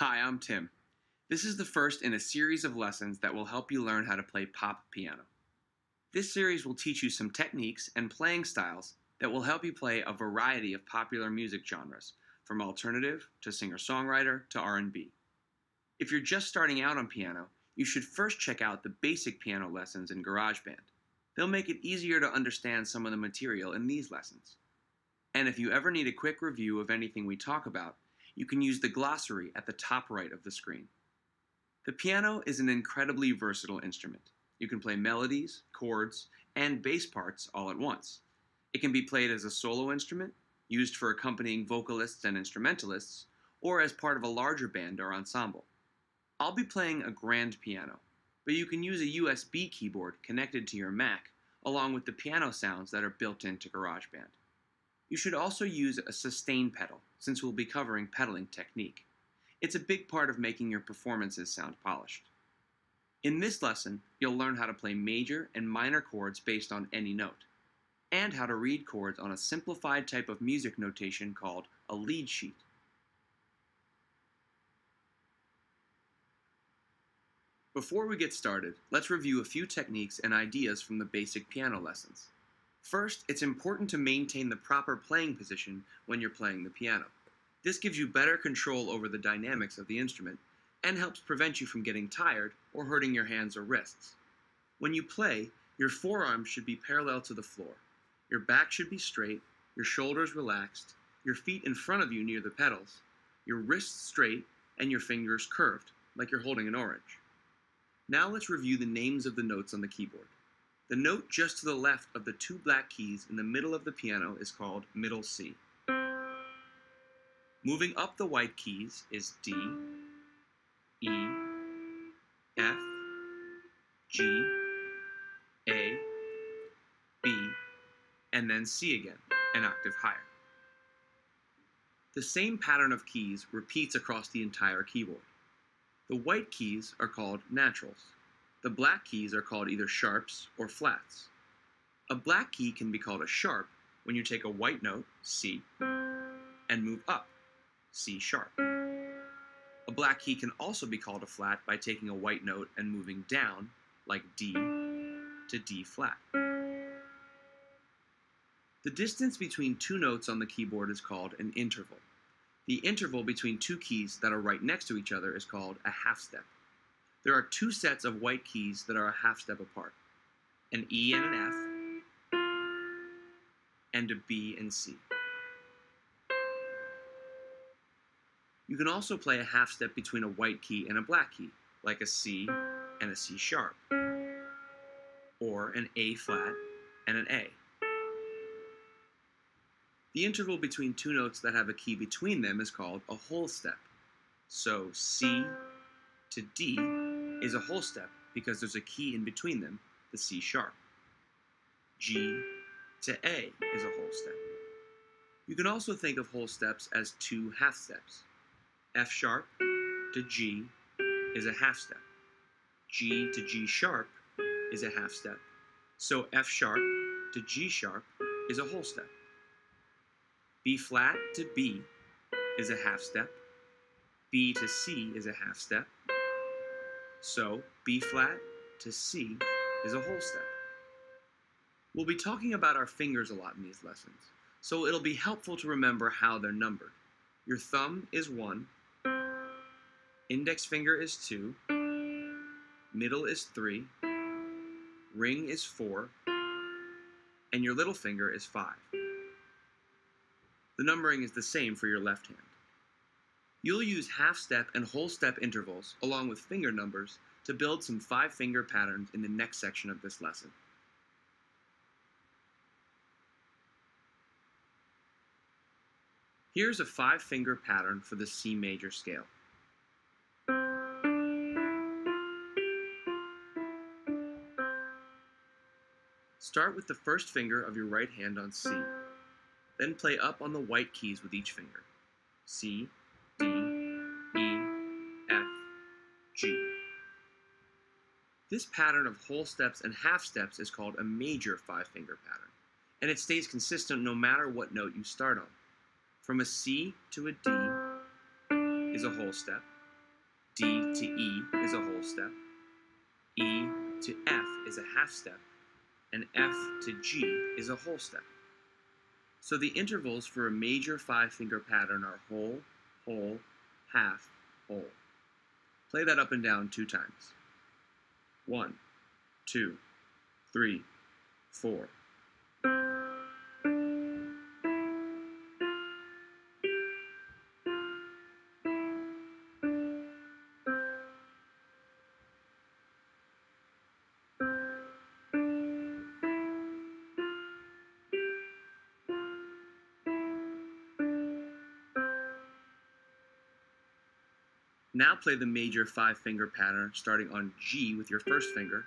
Hi, I'm Tim. This is the first in a series of lessons that will help you learn how to play pop piano. This series will teach you some techniques and playing styles that will help you play a variety of popular music genres, from alternative to singer-songwriter to R&B. If you're just starting out on piano, you should first check out the basic piano lessons in GarageBand. They'll make it easier to understand some of the material in these lessons. And if you ever need a quick review of anything we talk about, you can use the glossary at the top right of the screen. The piano is an incredibly versatile instrument. You can play melodies, chords, and bass parts all at once. It can be played as a solo instrument, used for accompanying vocalists and instrumentalists, or as part of a larger band or ensemble. I'll be playing a grand piano, but you can use a USB keyboard connected to your Mac, along with the piano sounds that are built into GarageBand. You should also use a sustain pedal, since we'll be covering pedaling technique. It's a big part of making your performances sound polished. In this lesson, you'll learn how to play major and minor chords based on any note, and how to read chords on a simplified type of music notation called a lead sheet. Before we get started, let's review a few techniques and ideas from the basic piano lessons. First, it's important to maintain the proper playing position when you're playing the piano. This gives you better control over the dynamics of the instrument and helps prevent you from getting tired or hurting your hands or wrists. When you play, your forearms should be parallel to the floor. Your back should be straight, your shoulders relaxed, your feet in front of you near the pedals, your wrists straight, and your fingers curved, like you're holding an orange. Now let's review the names of the notes on the keyboard. The note just to the left of the two black keys in the middle of the piano is called middle C. Moving up the white keys is D, E, F, G, A, B, and then C again, an octave higher. The same pattern of keys repeats across the entire keyboard. The white keys are called naturals. The black keys are called either sharps or flats. A black key can be called a sharp when you take a white note, C, and move up, C sharp. A black key can also be called a flat by taking a white note and moving down, like D, to D flat. The distance between two notes on the keyboard is called an interval. The interval between two keys that are right next to each other is called a half step. There are two sets of white keys that are a half step apart, an E and an F, and a B and C. You can also play a half step between a white key and a black key, like a C and a C sharp, or an A flat and an A. The interval between two notes that have a key between them is called a whole step. So C to D is a whole step because there's a key in between them, the C sharp. G to A is a whole step. You can also think of whole steps as two half steps. F sharp to G is a half step. G to G sharp is a half step. So F sharp to G sharp is a whole step. B flat to B is a half step. B to C is a half step. So B flat to C is a whole step. We'll be talking about our fingers a lot in these lessons, so it'll be helpful to remember how they're numbered. Your thumb is 1, index finger is 2, middle is 3, ring is 4, and your little finger is 5. The numbering is the same for your left hand. You'll use half-step and whole-step intervals, along with finger numbers, to build some 5-finger patterns in the next section of this lesson. Here's a 5-finger pattern for the C major scale. Start with the first finger of your right hand on C. Then play up on the white keys with each finger. C, D, E, F, G. This pattern of whole steps and half steps is called a major 5-finger pattern, and it stays consistent no matter what note you start on. From a C to a D is a whole step. D to E is a whole step, E to F is a half step, and F to G is a whole step. So the intervals for a major five-finger pattern are whole, whole, half, whole. Play that up and down 2 times. 1, 2, 3, 4. Now play the major five-finger pattern starting on G with your first finger,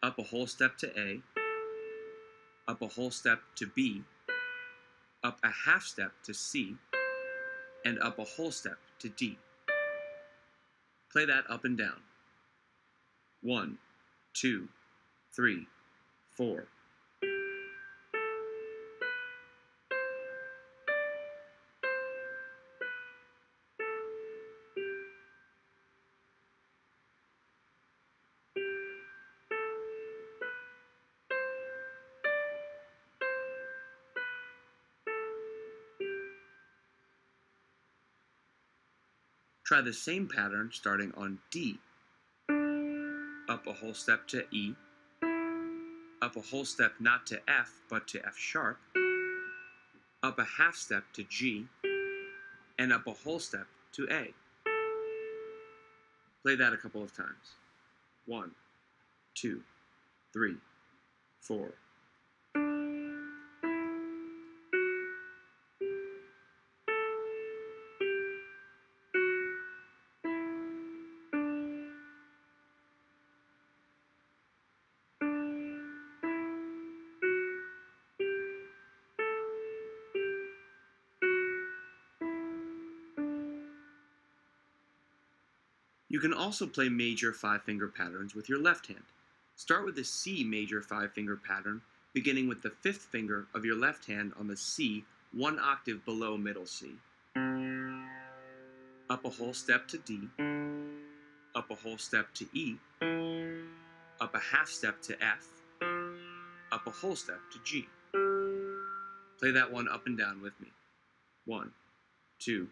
up a whole step to A, up a whole step to B, up a half step to C, and up a whole step to D. Play that up and down. 1, 2, 3, 4. Try the same pattern starting on D. Up a whole step to E, up a whole step not to F but to F sharp, up a half step to G, and up a whole step to A. Play that a couple of times. 1, 2, 3, 4. You can also play major five-finger patterns with your left hand. Start with the C major five-finger pattern, beginning with the fifth finger of your left hand on the C 1 octave below middle C. Up a whole step to D, up a whole step to E, up a half step to F, up a whole step to G. Play that one up and down with me. 1, 2,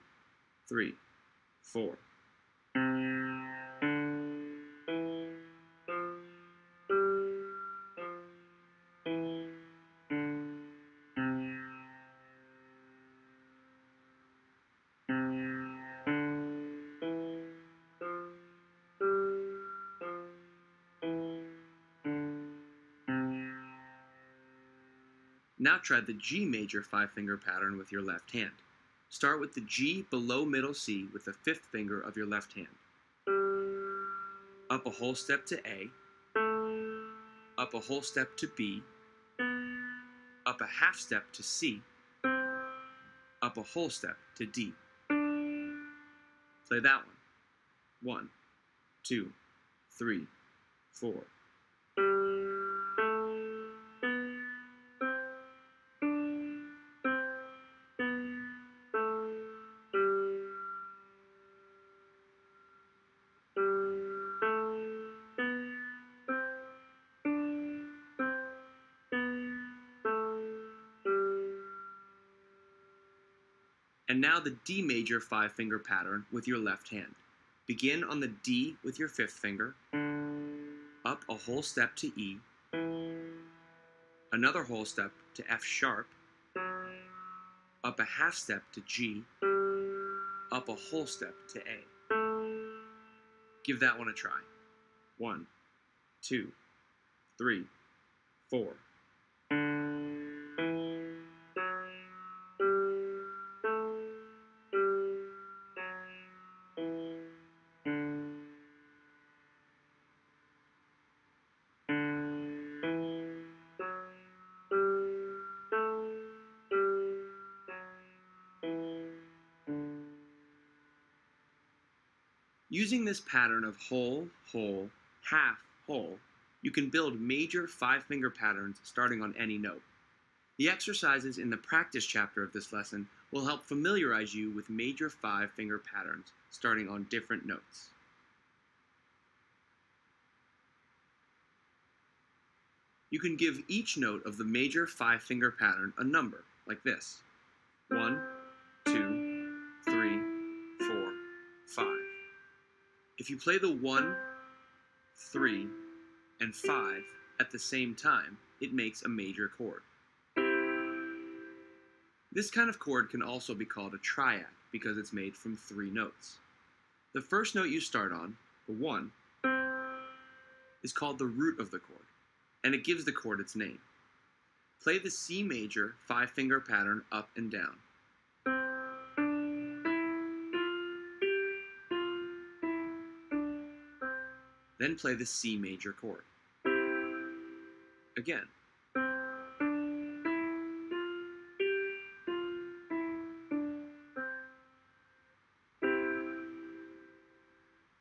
3, 4. Now try the G major five-finger pattern with your left hand. Start with the G below middle C with the fifth finger of your left hand. Up a whole step to A, up a whole step to B, up a half step to C, up a whole step to D. Play that one. 1, 2, 3, 4. And now the D major five-finger pattern with your left hand. Begin on the D with your fifth finger, up a whole step to E, another whole step to F sharp, up a half step to G, up a whole step to A. Give that one a try. 1, 2, 3, 4. Using this pattern of whole, whole, half, whole, you can build major five-finger patterns starting on any note. The exercises in the practice chapter of this lesson will help familiarize you with major five-finger patterns starting on different notes. You can give each note of the major five-finger pattern a number, like this: 1, 2, 3, 4, 5. If you play the 1, 3, and 5 at the same time, it makes a major chord. This kind of chord can also be called a triad because it's made from 3 notes. The first note you start on, the 1, is called the root of the chord, and it gives the chord its name. Play the C major five-finger pattern up and down. Then play the C major chord. Again.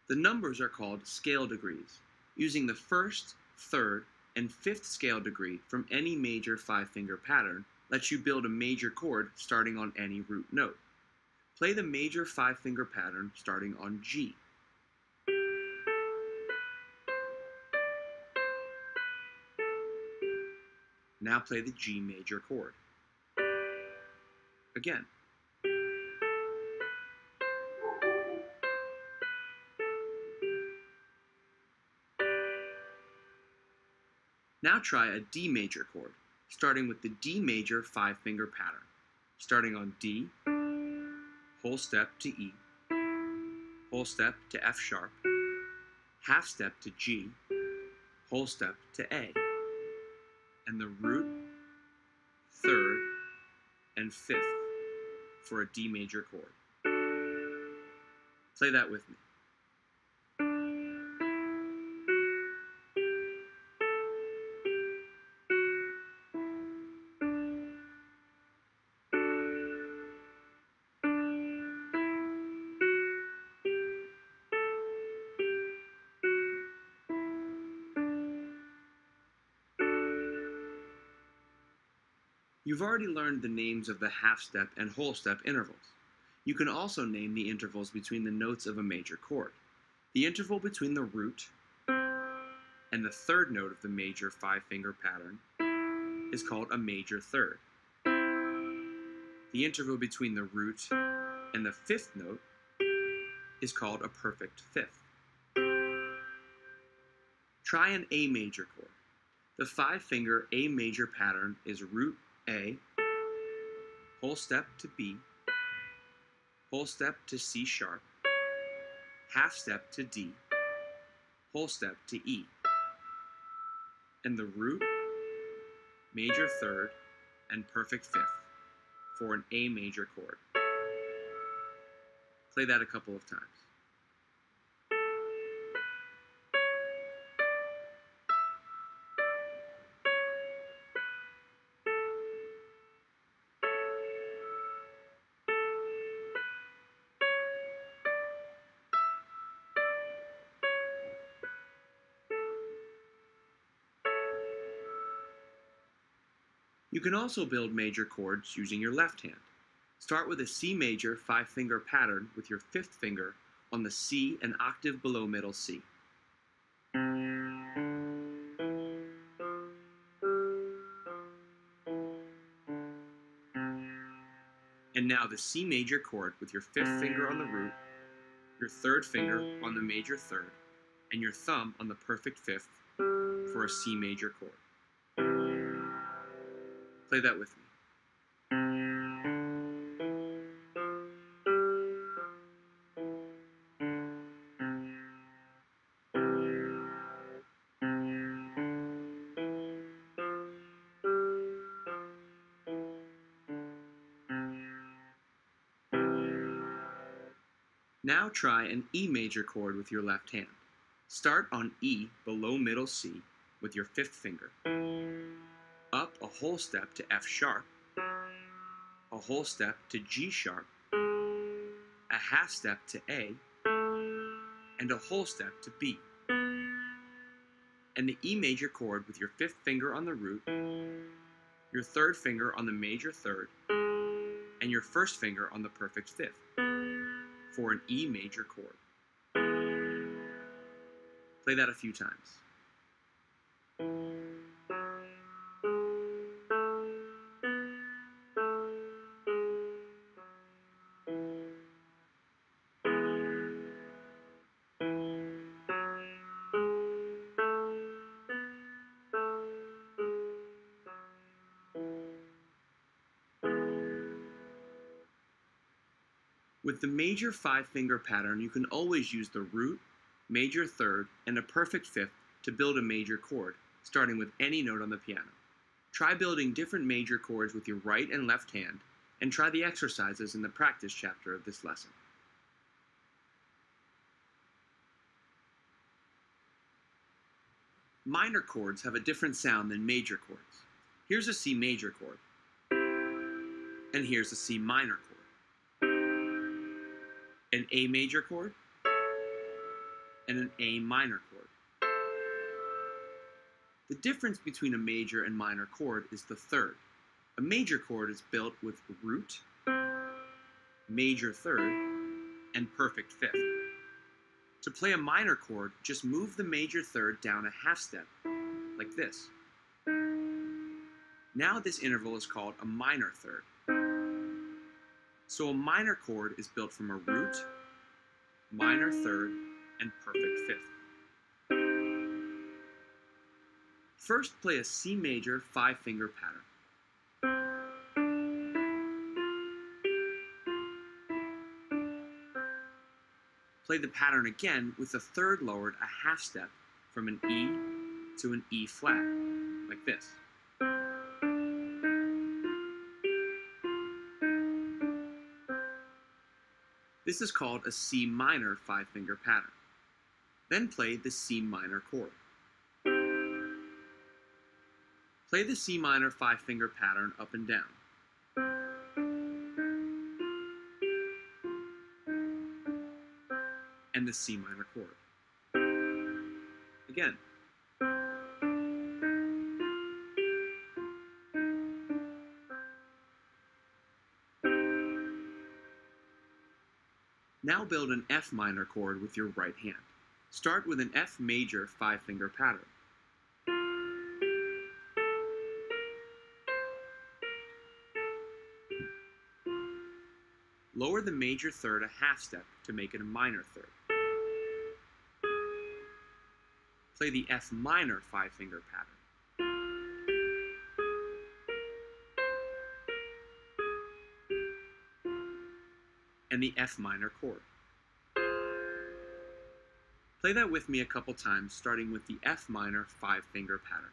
The numbers are called scale degrees, using the first, third, and fifth scale degree from any major five-finger pattern lets you build a major chord starting on any root note. Play the major five-finger pattern starting on G. Now play the G major chord. Again. Now try a D major chord, starting with the D major five-finger pattern, starting on D, whole step to E, whole step to F sharp, half step to G, whole step to A, and the root, third, and fifth for a D major chord. Play that with me. You've already learned the names of the half-step and whole-step intervals. You can also name the intervals between the notes of a major chord. The interval between the root and the third note of the major five-finger pattern is called a major third. The interval between the root and the fifth note is called a perfect fifth. Try an A major chord. The five-finger A major pattern is root A, whole step to B, whole step to C sharp, half step to D, whole step to E, and the root, major third, and perfect fifth for an A major chord. Play that a couple of times. You can also build major chords using your left hand. Start with a C major five-finger pattern with your fifth finger on the C an octave below middle C. And now the C major chord with your fifth finger on the root, your third finger on the major third, and your thumb on the perfect fifth for a C major chord. Play that with me. Now try an E major chord with your left hand. Start on E below middle C with your fifth finger. Up a whole step to F sharp, a whole step to G sharp, a half step to A, and a whole step to B. And the E major chord with your fifth finger on the root, your third finger on the major third, and your first finger on the perfect fifth for an E major chord. Play that a few times. With the major five-finger pattern, you can always use the root, major third, and a perfect fifth to build a major chord, starting with any note on the piano. Try building different major chords with your right and left hand, and try the exercises in the practice chapter of this lesson. Minor chords have a different sound than major chords. Here's a C major chord, and here's a C minor chord, an A major chord, and an A minor chord. The difference between a major and minor chord is the third. A major chord is built with root, major third, and perfect fifth. To play a minor chord, just move the major third down a half step, like this. Now this interval is called a minor third. So a minor chord is built from a root, minor third, and perfect fifth. First, play a C major five-finger pattern. Play the pattern again with the third lowered a half step from an E to an E flat, like this. This is called a C minor five-finger pattern. Then play the C minor chord. Play the C minor five-finger pattern up and down. And the C minor chord. Again. Now build an F minor chord with your right hand. Start with an F major five-finger pattern. Lower the major third a half step to make it a minor third. Play the F minor five-finger pattern. And the F minor chord. Play that with me a couple times, starting with the F minor five-finger pattern.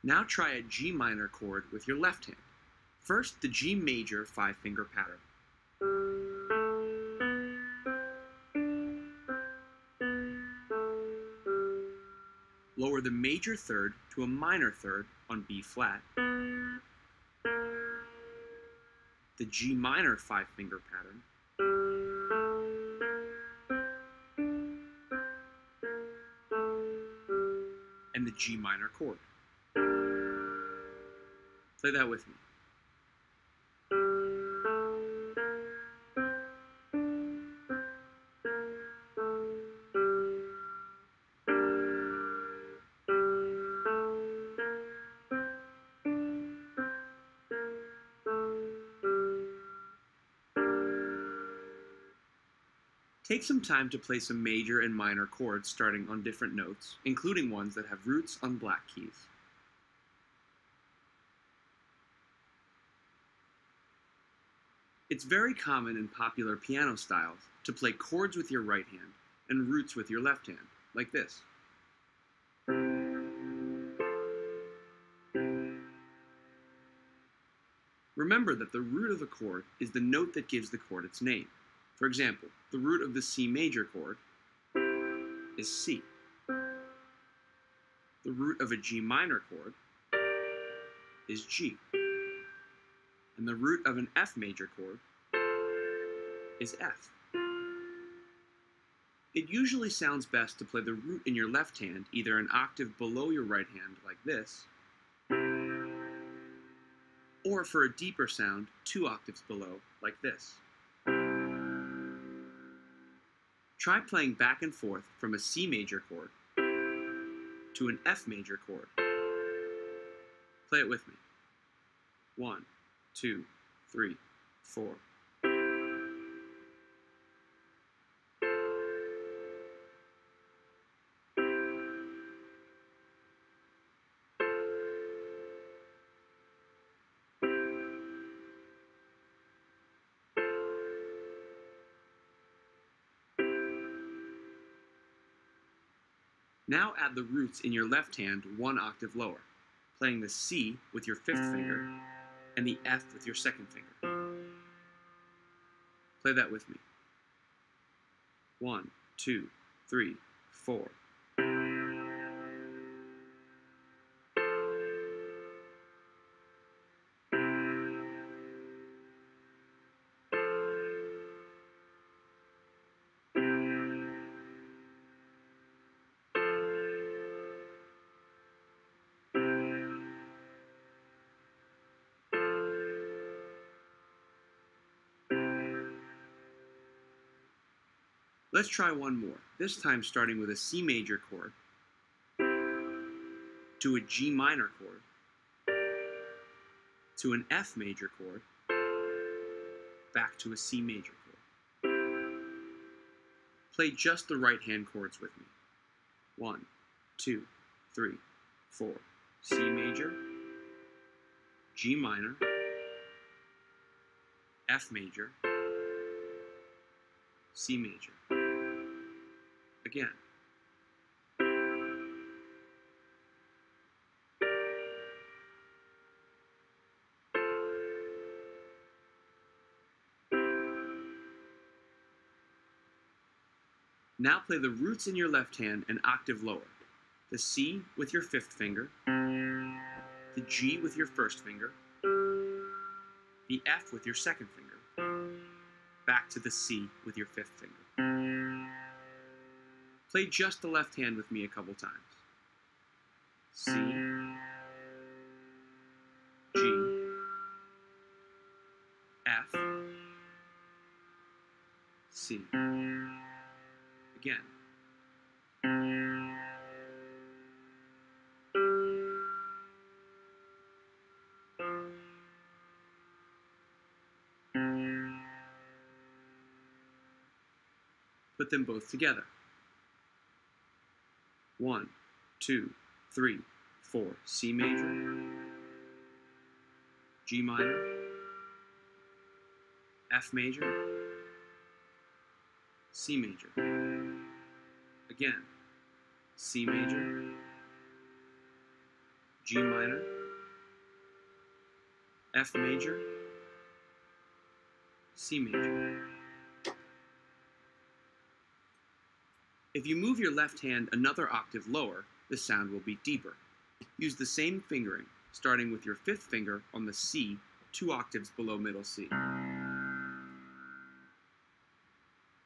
Now try a G minor chord with your left hand. First, the G major five-finger pattern. Lower the major third to a minor third on B flat. The G minor five-finger pattern. And the G minor chord. Play that with me. Take some time to play some major and minor chords starting on different notes, including ones that have roots on black keys. It's very common in popular piano styles to play chords with your right hand and roots with your left hand, like this. Remember that the root of a chord is the note that gives the chord its name. For example, the root of the C major chord is C. The root of a G minor chord is G. And the root of an F major chord is F. It usually sounds best to play the root in your left hand either an octave below your right hand, like this, or for a deeper sound, 2 octaves below, like this. Try playing back and forth from a C major chord to an F major chord. Play it with me. 1, 2, 3, 4. Now add the roots in your left hand one octave lower, playing the C with your fifth finger and the F with your second finger. Play that with me. 1, 2, 3, 4. Let's try one more, this time starting with a C major chord, to a G minor chord, to an F major chord, back to a C major chord. Play just the right hand chords with me. 1, 2, 3, 4. C major, G minor, F major, C major. Again. Now play the roots in your left hand an octave lower. The C with your fifth finger, the G with your first finger, the F with your second finger, back to the C with your fifth finger. Play just the left hand with me a couple times. C, G, F, C. Again. Put them both together. 1, 2, 3, 4. C major, G minor, F major, C major. Again, C major, G minor, F major, C major. If you move your left hand another octave lower, the sound will be deeper. Use the same fingering, starting with your fifth finger on the C 2 octaves below middle C.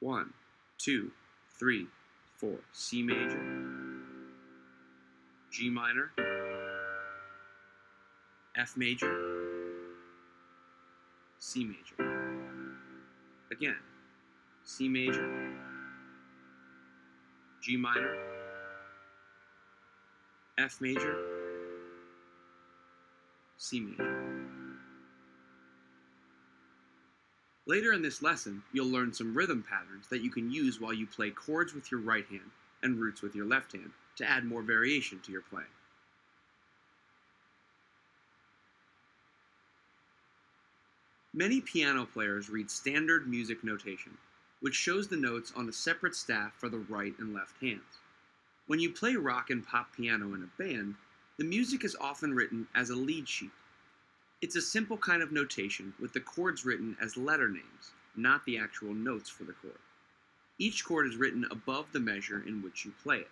1, 2, 3, 4. C major, G minor, F major, C major. Again, C major, G minor, F major, C major. Later in this lesson, you'll learn some rhythm patterns that you can use while you play chords with your right hand and roots with your left hand to add more variation to your playing. Many piano players read standard music notation, which shows the notes on a separate staff for the right and left hands. When you play rock and pop piano in a band, the music is often written as a lead sheet. It's a simple kind of notation with the chords written as letter names, not the actual notes for the chord. Each chord is written above the measure in which you play it.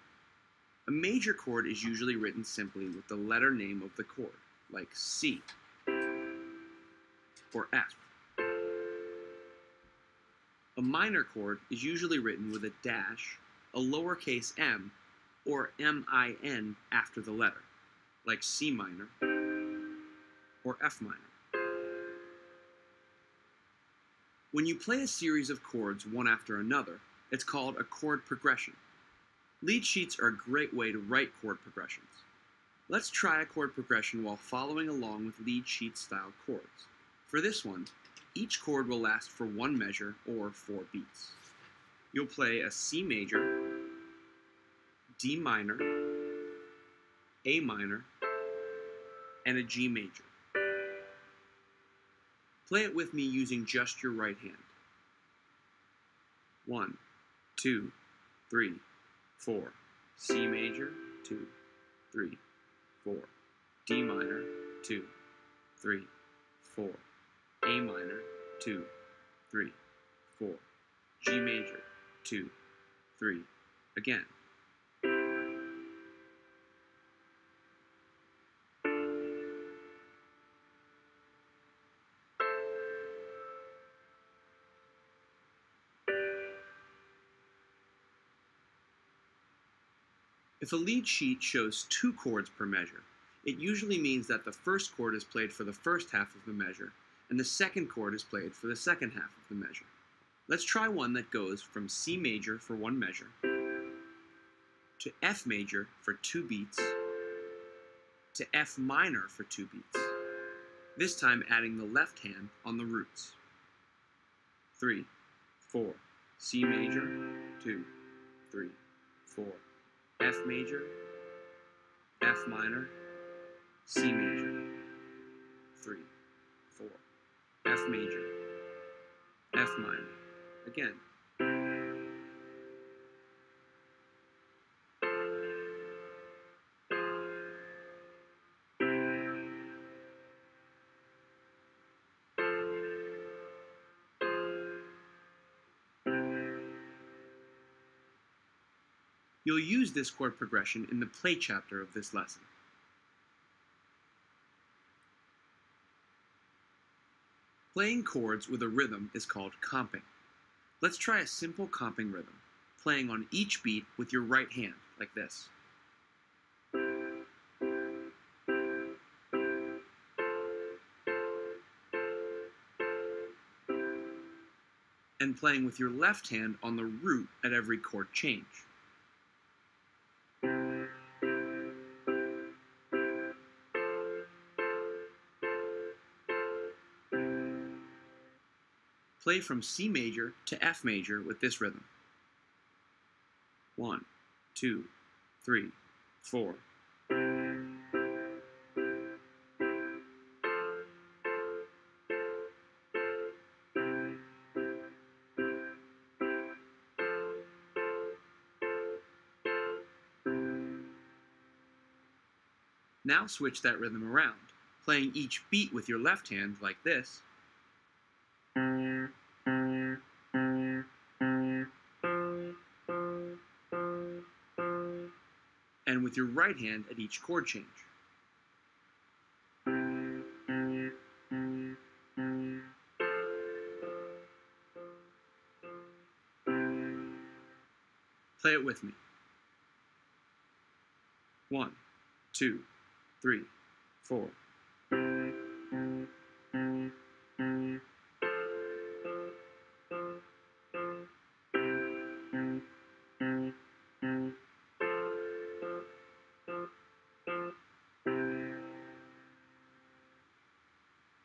A major chord is usually written simply with the letter name of the chord, like C or F. A minor chord is usually written with a dash, a lowercase m, or min after the letter, like C minor or F minor. When you play a series of chords one after another, it's called a chord progression. Lead sheets are a great way to write chord progressions. Let's try a chord progression while following along with lead sheet style chords. For this one, each chord will last for one measure or 4 beats. You'll play a C major, D minor, A minor, and a G major. Play it with me using just your right hand. 1, 2, 3, 4. C major, 2, 3, 4. D minor, 2, 3, 4. A minor, 2, 3, 4. G major, 2, 3. Again. If a lead sheet shows 2 chords per measure, it usually means that the first chord is played for the first half of the measure, and the second chord is played for the second half of the measure. Let's try one that goes from C major for one measure, to F major for 2 beats, to F minor for 2 beats, this time adding the left hand on the roots. 3, 4, C major, 2, 3, 4. F major, F minor, C major, 3, 4, F major, F minor, again. You'll use this chord progression in the play chapter of this lesson. Playing chords with a rhythm is called comping. Let's try a simple comping rhythm, playing on each beat with your right hand, like this. And playing with your left hand on the root at every chord change. Play from C major to F major with this rhythm. 1, 2, 3, 4. Now switch that rhythm around, playing each beat with your left hand like this. And with your right hand at each chord change. Play it with me. 1, 2, 3, 4.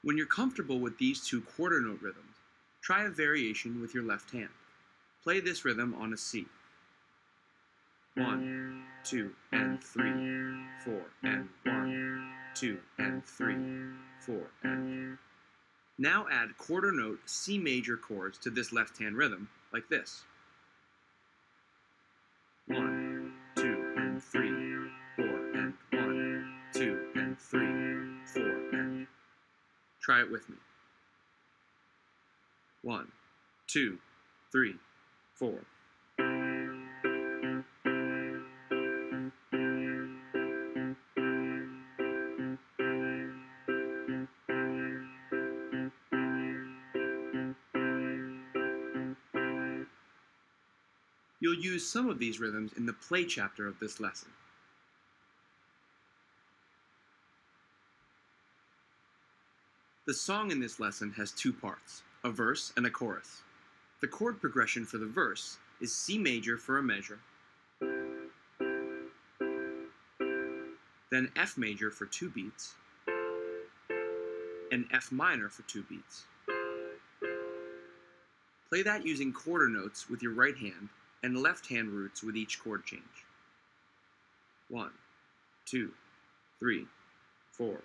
When you're comfortable with these 2 quarter note rhythms, try a variation with your left hand. Play this rhythm on a C. 1, 2, and 3, 4, and 1, 2, and 3, 4, and... Now add quarter note C major chords to this left hand rhythm, like this. 1, 2, and 3, 4, and 1, 2, and 3, 4, and... Try it with me. 1, 2, 3, 4. You'll use some of these rhythms in the play chapter of this lesson. The song in this lesson has 2 parts, a verse and a chorus. The chord progression for the verse is C major for a measure, then F major for 2 beats, and F minor for 2 beats. Play that using quarter notes with your right hand and left hand roots with each chord change. 1, 2, 3, 4.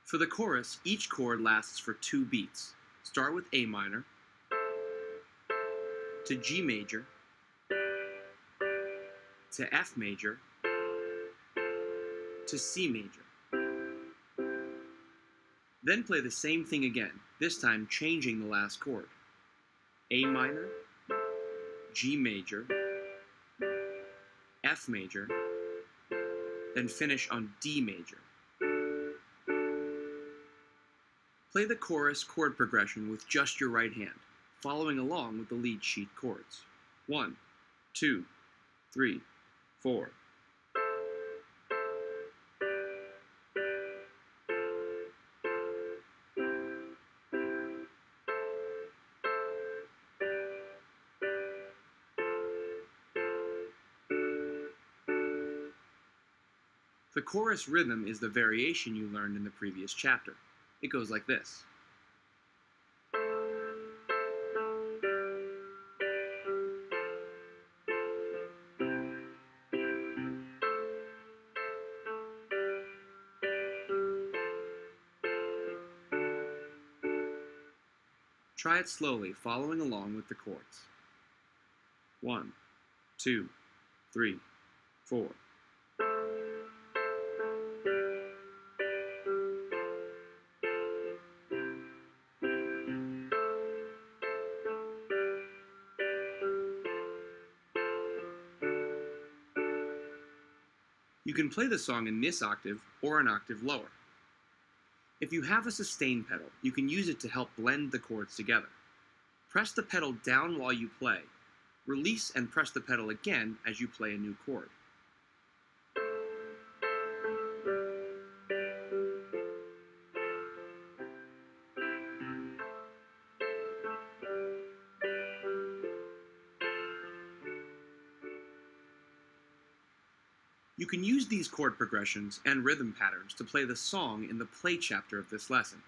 For the chorus, each chord lasts for 2 beats. Start with A minor, to G major, to F major, to C major. Then play the same thing again, this time changing the last chord. A minor, G major, F major, then finish on D major. Play the chorus chord progression with just your right hand, following along with the lead sheet chords. 1, 2, 3, 4. The chorus rhythm is the variation you learned in the previous chapter. It goes like this. Try it slowly, following along with the chords. 1, 2, 3, 4. You can play the song in this octave or an octave lower. If you have a sustain pedal, you can use it to help blend the chords together. Press the pedal down while you play. Release and press the pedal again as you play a new chord. You can use these chord progressions and rhythm patterns to play the song in the play chapter of this lesson.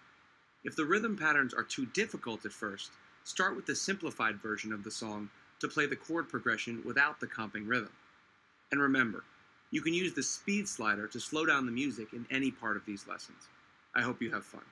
If the rhythm patterns are too difficult at first, start with the simplified version of the song to play the chord progression without the comping rhythm. And remember, you can use the speed slider to slow down the music in any part of these lessons. I hope you have fun.